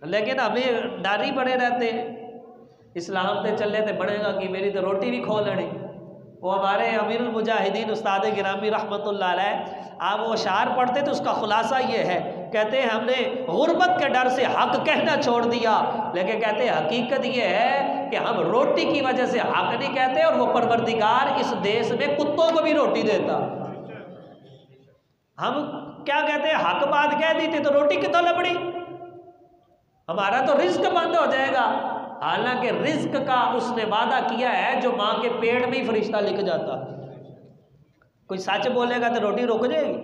لیکن ہمیں ڈر ہی بڑے رہتے ہیں، اسلام تے چلے تے بڑھے گا کہ میری تو روٹی بھی کھو لڑی۔ وہ ہمارے امیر المجاہدین استاد گرامی رحمۃ اللہ علیہ، آپ وہ اشعار پڑھتے تو اس کا خلاصہ یہ ہے، کہتے ہیں ہم نے غربت کے ڈر سے حق کہنا چھوڑ دیا، لیکن کہتے ہیں حقیقت یہ ہے کہ ہم روٹی کی وجہ سے حق نہیں کہتے، اور وہ پروردگار اس دیش میں کتوں کو بھی روٹی دیتا۔ ہم کیا کہتے ہیں، حق بات کہہ دی تھی تو روٹی کتوں لبڑی، ہمارا تو رزق بند ہو جائے گا، حالانکہ رزق کا اس نے وعدہ کیا ہے جو ماں کے پیٹ میں ہی فرشتہ لکھ جاتا۔ کوئی سچ بولے گا تو روٹی رک جائے گی،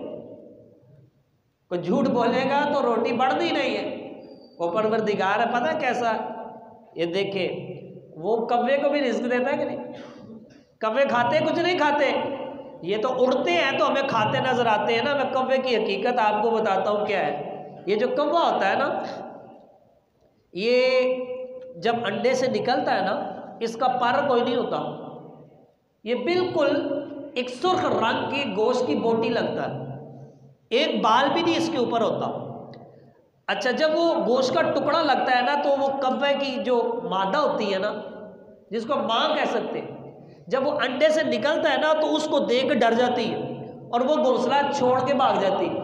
کوئی جھوٹ بولے گا تو روٹی بڑھنی نہیں ہے۔ وہ پروردگار ہے پتہ کیسا، یہ دیکھیں وہ کوے کو بھی رزق دیتا ہے کہ نہیں؟ کوے کھاتے کچھ نہیں کھاتے، یہ تو اڑتے ہیں تو ہمیں کھاتے نظر آتے ہیں نا۔ میں کوے کی حقیقت آپ کو بتاتا ہوں کیا ہے۔ یہ جو کوا ہوتا ہے نا، یہ جب انڈے سے نکلتا ہے نا، اس کا پر کوئی نہیں ہوتا، یہ بالکل ایک سرخ رنگ کی گوشت کی بوٹی لگتا ہے، ایک بال بھی نہیں اس کے اوپر ہوتا۔ اچھا جب وہ گوشت کا ٹکڑا لگتا ہے نا، تو وہ کوے کی جو مادہ ہوتی ہے نا، جس کو ماں کہہ سکتے ہیں، جب وہ انڈے سے نکلتا ہے نا تو اس کو دیکھ ڈر جاتی ہے اور وہ گھونسلہ چھوڑ کے بھاگ جاتی ہے۔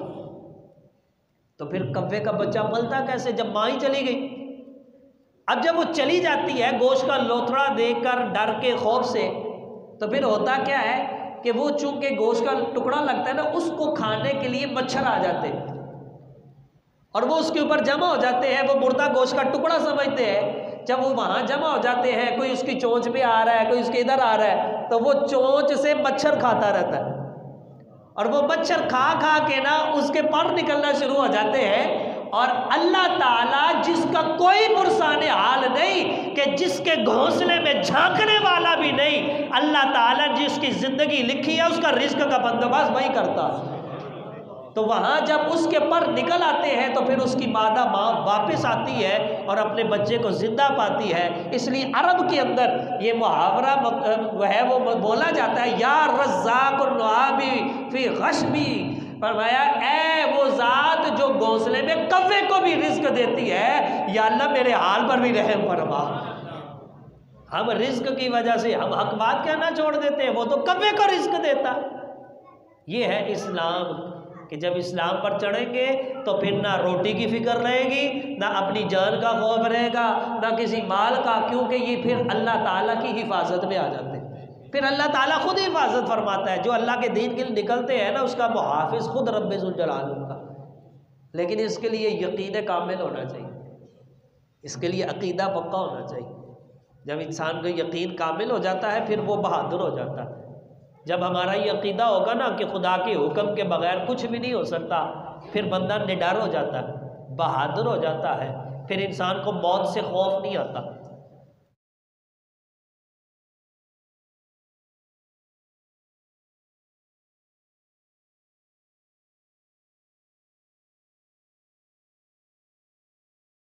تو پھر کوے کا بچہ پلتا کیسے جب ماں ہی چلی گئی؟ اب جب وہ چلی جاتی ہے گوشت کا لوتھڑا دیکھ کر ڈر کے خوف سے، تو پھر ہوتا کیا ہے کہ وہ چونکہ گوشت کا ٹکڑا لگتا ہے نا، اس کو کھانے کے لیے مچھر آ جاتے ہیں اور وہ اس کے اوپر جمع ہو جاتے ہیں، وہ مردہ گوشت کا ٹکڑا سمجھتے ہیں۔ جب وہ وہاں جمع ہو جاتے ہیں، کوئی اس کی چونچ پہ آ رہا ہے، کوئی اس کے ادھر آ رہا ہے، تو وہ چونچ سے مچھر کھاتا رہتا ہے، اور وہ مچھر کھا کھا کے نا اس کے پر نکلنا شروع ہو جاتے ہیں۔ اور اللہ تعالیٰ جس کا کوئی پرسان حال نہیں، کہ جس کے گھونسلے میں جھانکنے والا بھی نہیں، اللہ تعالیٰ جس کی زندگی لکھی ہے اس کا رزق کا بندوبست وہی کرتا۔ تو وہاں جب اس کے پر نکل آتے ہیں تو پھر اس کی مادہ ماں واپس آتی ہے اور اپنے بچے کو زندہ پاتی ہے۔ اس لیے عرب کے اندر یہ محاورہ وہ بولا جاتا ہے، یا رزاق النعامی فی غشمی، فرمایا اے وہ ذات جو گھونسلے میں کوے کو بھی رزق دیتی ہے، یا اللہ میرے حال پر بھی رحم فرما۔ ہم رزق کی وجہ سے ہم حق بات کہنا چھوڑ دیتے ہیں، وہ تو کوے کو رزق دیتا۔ یہ ہے اسلام، کہ جب اسلام پر چڑھیں گے تو پھر نہ روٹی کی فکر رہے گی، نہ اپنی جان کا خوف رہے گا، نہ کسی مال کا، کیونکہ یہ پھر اللہ تعالیٰ کی حفاظت میں آ جاتے ہیں۔ پھر اللہ تعالیٰ خود حفاظت فرماتا ہے، جو اللہ کے دین کے لیے نکلتے ہیں نا، اس کا محافظ خود رب ذوالجلال کا۔ لیکن اس کے لیے یقین کامل ہونا چاہیے، اس کے لیے عقیدہ پکا ہونا چاہیے۔ جب انسان کو یقین کامل ہو جاتا ہے پھر وہ بہادر ہو جاتا ہے۔ جب ہمارا یہ عقیدہ ہوگا نا کہ خدا کے حکم کے بغیر کچھ بھی نہیں ہو سکتا، پھر بندہ نڈر ہو جاتا ہے، بہادر ہو جاتا ہے، پھر انسان کو موت سے خوف نہیں آتا۔